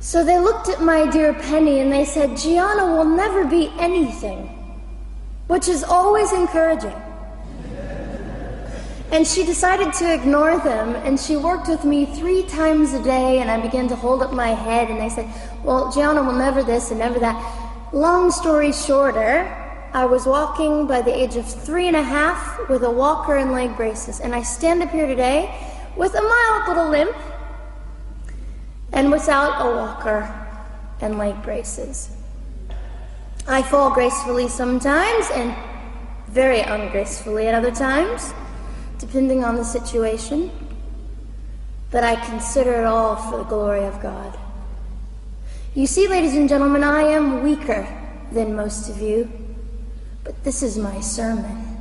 So they looked at my dear Penny and they said, Gianna will never be anything, which is always encouraging. And she decided to ignore them, and she worked with me 3 times a day, and I began to hold up my head, and they said, well, Gianna will never this and never that. Long story shorter, I was walking by the age of 3.5 with a walker and leg braces, and I stand up here today with a mild little limp and without a walker and leg braces. I fall gracefully sometimes and very ungracefully at other times, depending on the situation, but I consider it all for the glory of God. You see, ladies and gentlemen, I am weaker than most of you, but this is my sermon.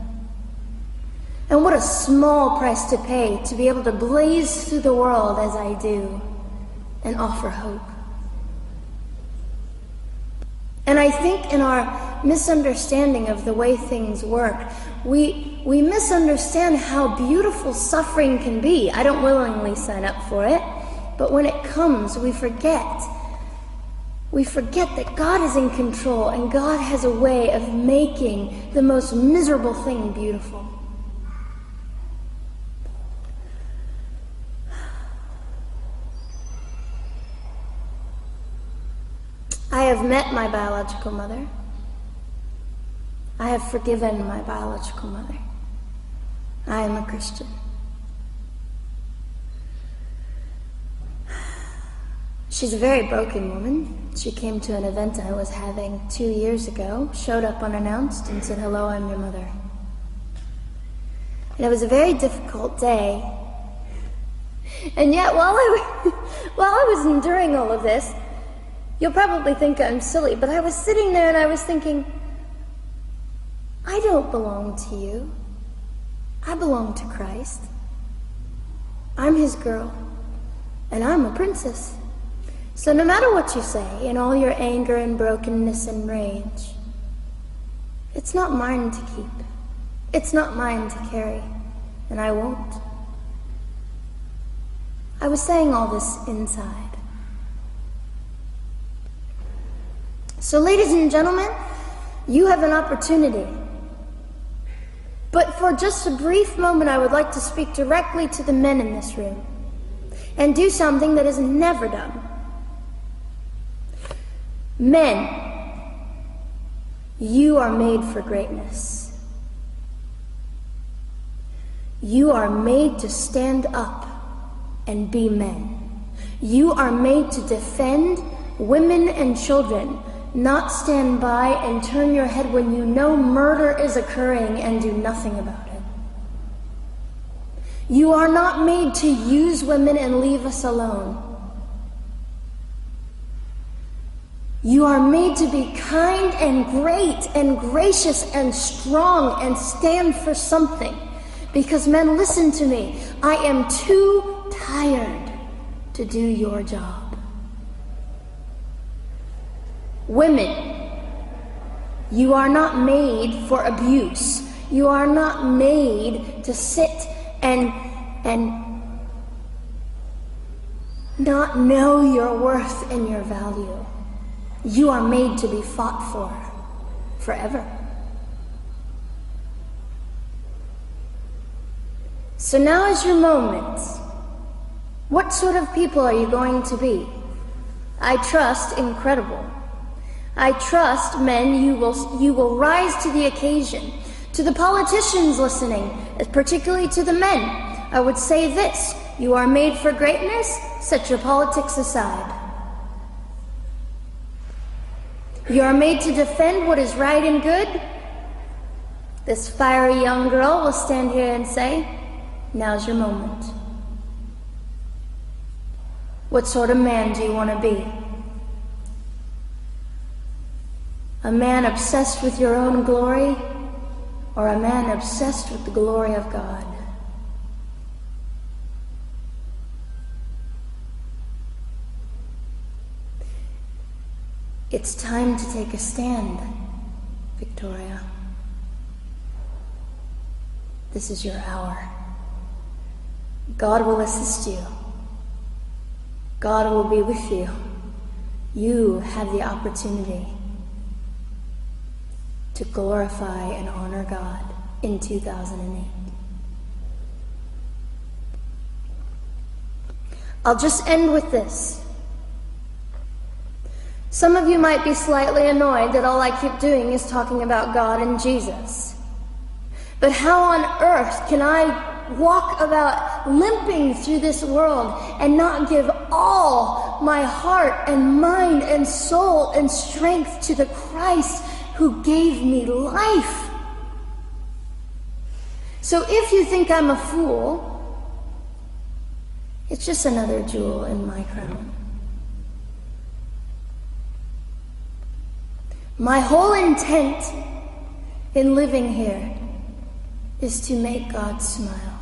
And what a small price to pay to be able to blaze through the world as I do and offer hope. And I think in our misunderstanding of the way things work, we misunderstand how beautiful suffering can be. I don't willingly sign up for it, but when it comes, we forget. We forget that God is in control and God has a way of making the most miserable thing beautiful. I have met my biological mother. I have forgiven my biological mother. I am a Christian. She's a very broken woman. She came to an event I was having 2 years ago, showed up unannounced, and said, hello, I'm your mother. And it was a very difficult day. And yet, while I was enduring all of this, you'll probably think I'm silly, but I was sitting there and I was thinking, I don't belong to you. I belong to Christ. I'm his girl, and I'm a princess. So no matter what you say, in all your anger and brokenness and rage, it's not mine to keep. It's not mine to carry, and I won't. I was saying all this inside. So ladies and gentlemen, you have an opportunity. But for just a brief moment, I would like to speak directly to the men in this room and do something that is never done. Men, you are made for greatness. You are made to stand up and be men. You are made to defend women and children, not stand by and turn your head when you know murder is occurring and do nothing about it. You are not made to use women and leave us alone. You are made to be kind and great and gracious and strong and stand for something. Because men, listen to me. I am too tired to do your job. Women, you are not made for abuse. You are not made to sit and not know your worth and your value. You are made to be fought for forever. So now is your moment. What sort of people are you going to be? I trust incredible. I trust, men, you will rise to the occasion. To the politicians listening, particularly to the men, I would say this: you are made for greatness, set your politics aside. You are made to defend what is right and good. This fiery young girl will stand here and say, now's your moment. What sort of man do you want to be? A man obsessed with your own glory, or a man obsessed with the glory of God? It's time to take a stand, Victoria. This is your hour. God will assist you. God will be with you. you have the opportunity to glorify and honor God in 2008. I'll just end with this. Some of you might be slightly annoyed that all I keep doing is talking about God and Jesus. But how on earth can I walk about limping through this world and not give all my heart and mind and soul and strength to the Christ who gave me life? So if you think I'm a fool, it's just another jewel in my crown. My whole intent in living here is to make God smile.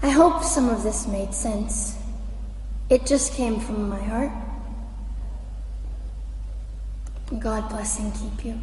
I hope some of this made sense. It just came from my heart. God bless and keep you.